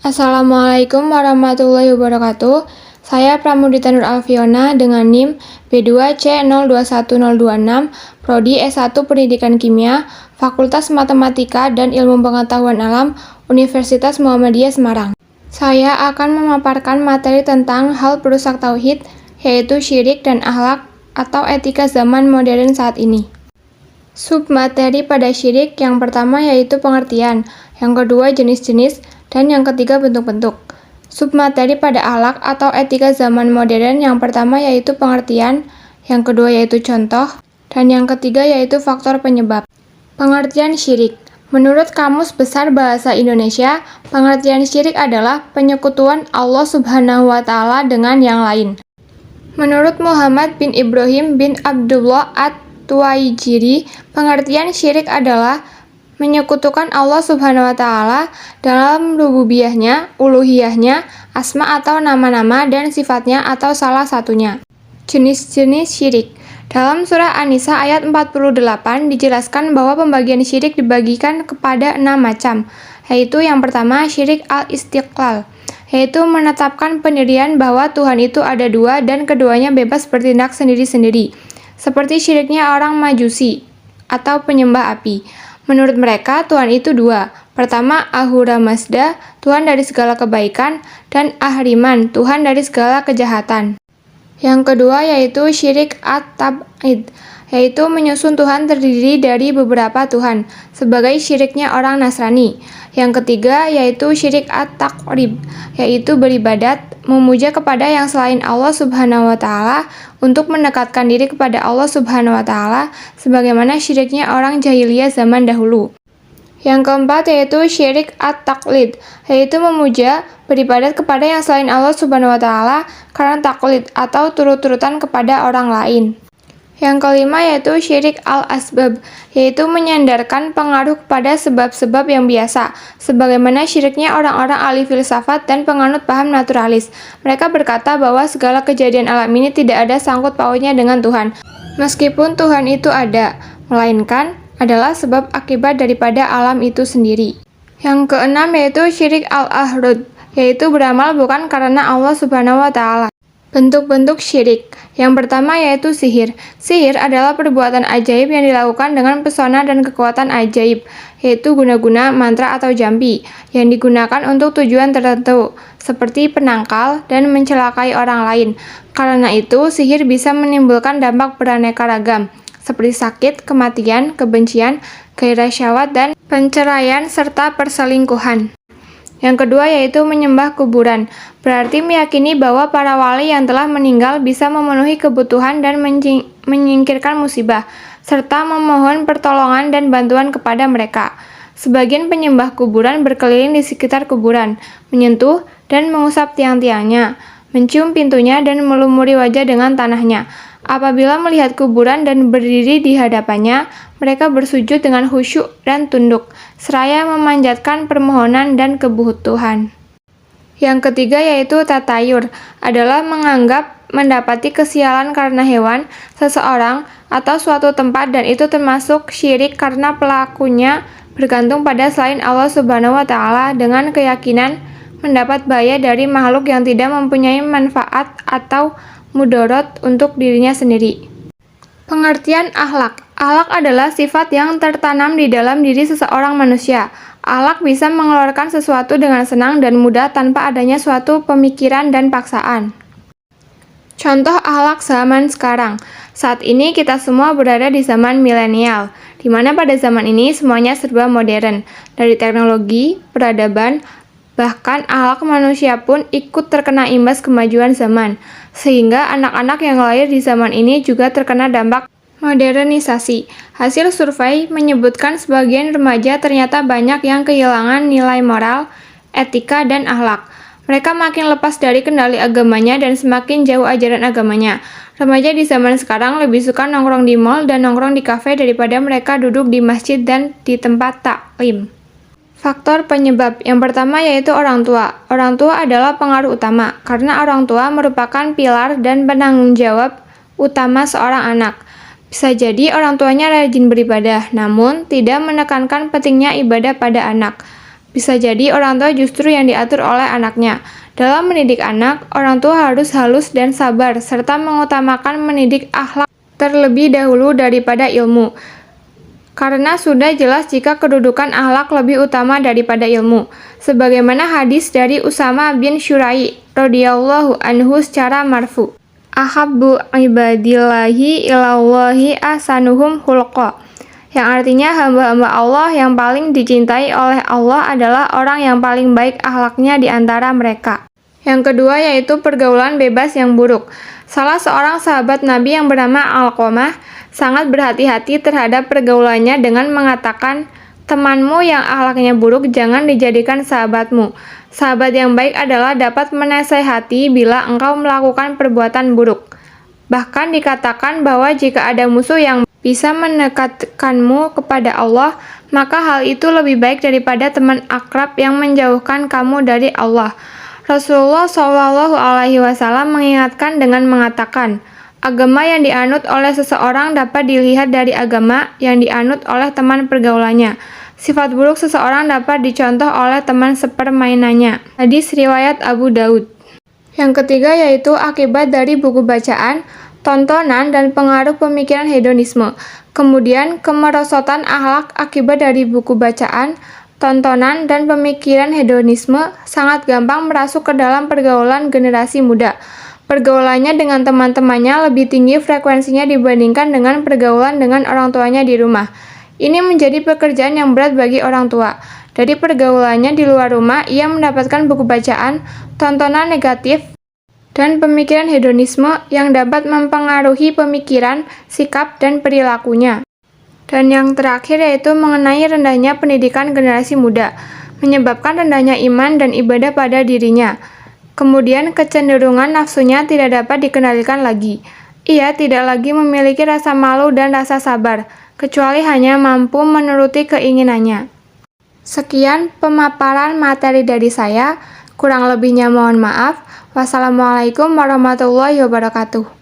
Assalamualaikum warahmatullahi wabarakatuh. Saya Pramudita Nur Alfiona dengan NIM B2C021026, Prodi S1 Pendidikan Kimia, Fakultas Matematika dan Ilmu Pengetahuan Alam, Universitas Muhammadiyah Semarang. Saya akan memaparkan materi tentang hal perusak tauhid, yaitu syirik dan akhlak atau etika zaman modern saat ini. Submateri pada syirik yang pertama yaitu pengertian, yang kedua jenis-jenis, dan yang ketiga bentuk-bentuk. Submateri pada akhlak atau etika zaman modern yang pertama yaitu pengertian, yang kedua yaitu contoh, dan yang ketiga yaitu faktor penyebab. Pengertian syirik. Menurut Kamus Besar Bahasa Indonesia, pengertian syirik adalah penyekutuan Allah Subhanahu wa Ta'ala dengan yang lain. Menurut Muhammad bin Ibrahim bin Abdullah At-Tuwaijiri, pengertian syirik adalah menyekutukan Allah Subhanahu wa Ta'ala dalam rububiyahnya, uluhiyahnya, asma atau nama-nama dan sifatnya atau salah satunya. Jenis-jenis syirik. Dalam surah An-Nisa ayat 48 dijelaskan bahwa pembagian syirik dibagikan kepada 6 macam, yaitu yang pertama syirik al-istiqlal, yaitu menetapkan pendirian bahwa Tuhan itu ada dua dan keduanya bebas bertindak sendiri-sendiri, seperti syiriknya orang Majusi atau penyembah api. Menurut mereka, Tuhan itu dua. Pertama, Ahura Mazda, Tuhan dari segala kebaikan, dan Ahriman, Tuhan dari segala kejahatan. Yang kedua yaitu syirik at-tab'id, yaitu menyusun Tuhan terdiri dari beberapa Tuhan, sebagai syiriknya orang Nasrani. Yang ketiga yaitu syirik at-taqrib, yaitu beribadat, memuja kepada yang selain Allah Subhanahu wa Ta'ala untuk mendekatkan diri kepada Allah Subhanahu wa Ta'ala, sebagaimana syiriknya orang jahiliyah zaman dahulu. Yang keempat yaitu syirik at-taqlid, yaitu memuja, beribadat kepada yang selain Allah Subhanahu wa Ta'ala karena taklid atau turut-turutan kepada orang lain. Yang kelima yaitu syirik al-asbab, yaitu menyandarkan pengaruh kepada sebab-sebab yang biasa, sebagaimana syiriknya orang-orang ahli filsafat dan penganut paham naturalis. Mereka berkata bahwa segala kejadian alam ini tidak ada sangkut pautnya dengan Tuhan, meskipun Tuhan itu ada, melainkan adalah sebab akibat daripada alam itu sendiri. Yang keenam yaitu syirik al-ahrud, yaitu beramal bukan karena Allah Subhanahu wa Ta'ala. Bentuk-bentuk syirik. Yang pertama yaitu sihir. Sihir adalah perbuatan ajaib yang dilakukan dengan pesona dan kekuatan ajaib, yaitu guna-guna, mantra atau jampi, yang digunakan untuk tujuan tertentu, seperti penangkal dan mencelakai orang lain. Karena itu, sihir bisa menimbulkan dampak beraneka ragam, seperti sakit, kematian, kebencian, gairah syahwat, dan penceraian serta perselingkuhan. Yang kedua yaitu menyembah kuburan, berarti meyakini bahwa para wali yang telah meninggal bisa memenuhi kebutuhan dan menyingkirkan musibah, serta memohon pertolongan dan bantuan kepada mereka. Sebagian penyembah kuburan berkeliling di sekitar kuburan, menyentuh dan mengusap tiang-tiangnya, mencium pintunya dan melumuri wajah dengan tanahnya. Apabila melihat kuburan dan berdiri di hadapannya, mereka bersujud dengan khusyuk dan tunduk, seraya memanjatkan permohonan dan kebutuhan. Yang ketiga yaitu tatayur, adalah menganggap mendapati kesialan karena hewan, seseorang, atau suatu tempat, dan itu termasuk syirik karena pelakunya bergantung pada selain Allah Subhanahu wa Ta'ala dengan keyakinan mendapat bahaya dari makhluk yang tidak mempunyai manfaat atau mudorot untuk dirinya sendiri. Pengertian akhlak. Akhlak adalah sifat yang tertanam di dalam diri seseorang manusia. Akhlak bisa mengeluarkan sesuatu dengan senang dan mudah tanpa adanya suatu pemikiran dan paksaan. Contoh akhlak zaman sekarang. Saat ini kita semua berada di zaman milenial, di mana pada zaman ini semuanya serba modern, dari teknologi, peradaban, bahkan akhlak manusia pun ikut terkena imbas kemajuan zaman, sehingga anak-anak yang lahir di zaman ini juga terkena dampak modernisasi. Hasil survei menyebutkan sebagian remaja ternyata banyak yang kehilangan nilai moral, etika, dan akhlak. Mereka makin lepas dari kendali agamanya dan semakin jauh ajaran agamanya. Remaja di zaman sekarang lebih suka nongkrong di mal dan nongkrong di kafe daripada mereka duduk di masjid dan di tempat taklim. Faktor penyebab. Yang pertama yaitu orang tua. Orang tua adalah pengaruh utama, karena orang tua merupakan pilar dan penanggung jawab utama seorang anak. Bisa jadi orang tuanya rajin beribadah, namun tidak menekankan pentingnya ibadah pada anak. Bisa jadi orang tua justru yang diatur oleh anaknya. Dalam mendidik anak, orang tua harus halus dan sabar, serta mengutamakan mendidik akhlak terlebih dahulu daripada ilmu. Karena sudah jelas jika kedudukan akhlak lebih utama daripada ilmu. Sebagaimana hadis dari Usama bin Syurai radhiyallahu anhu secara marfu. Ahabbu ibadillahi ilallahi ahsanuhum khuluqa. Yang artinya hamba-hamba Allah yang paling dicintai oleh Allah adalah orang yang paling baik akhlaknya di antara mereka. Yang kedua yaitu pergaulan bebas yang buruk. Salah seorang sahabat Nabi yang bernama Alqamah sangat berhati-hati terhadap pergaulannya dengan mengatakan, temanmu yang akhlaknya buruk jangan dijadikan sahabatmu. Sahabat yang baik adalah dapat menasehati bila engkau melakukan perbuatan buruk. Bahkan dikatakan bahwa jika ada musuh yang bisa mendekatkanmu kepada Allah, maka hal itu lebih baik daripada teman akrab yang menjauhkan kamu dari Allah. Rasulullah Shallallahu Alaihi Wasallam mengingatkan dengan mengatakan, agama yang dianut oleh seseorang dapat dilihat dari agama yang dianut oleh teman pergaulannya. Sifat buruk seseorang dapat dicontoh oleh teman sepermainannya. Hadis riwayat Abu Daud. Yang ketiga yaitu akibat dari buku bacaan, tontonan, dan pengaruh pemikiran hedonisme. Kemudian, kemerosotan akhlak akibat dari buku bacaan, tontonan, dan pemikiran hedonisme sangat gampang merasuk ke dalam pergaulan generasi muda. Pergaulannya dengan teman-temannya lebih tinggi frekuensinya dibandingkan dengan pergaulan dengan orang tuanya di rumah. Ini menjadi pekerjaan yang berat bagi orang tua. Dari pergaulannya di luar rumah, ia mendapatkan buku bacaan, tontonan negatif, dan pemikiran hedonisme yang dapat mempengaruhi pemikiran, sikap, dan perilakunya. Dan yang terakhir yaitu mengenai rendahnya pendidikan generasi muda, menyebabkan rendahnya iman dan ibadah pada dirinya. Kemudian kecenderungan nafsunya tidak dapat dikendalikan lagi. Ia tidak lagi memiliki rasa malu dan rasa sabar, kecuali hanya mampu menuruti keinginannya. Sekian pemaparan materi dari saya, kurang lebihnya mohon maaf. Wassalamualaikum warahmatullahi wabarakatuh.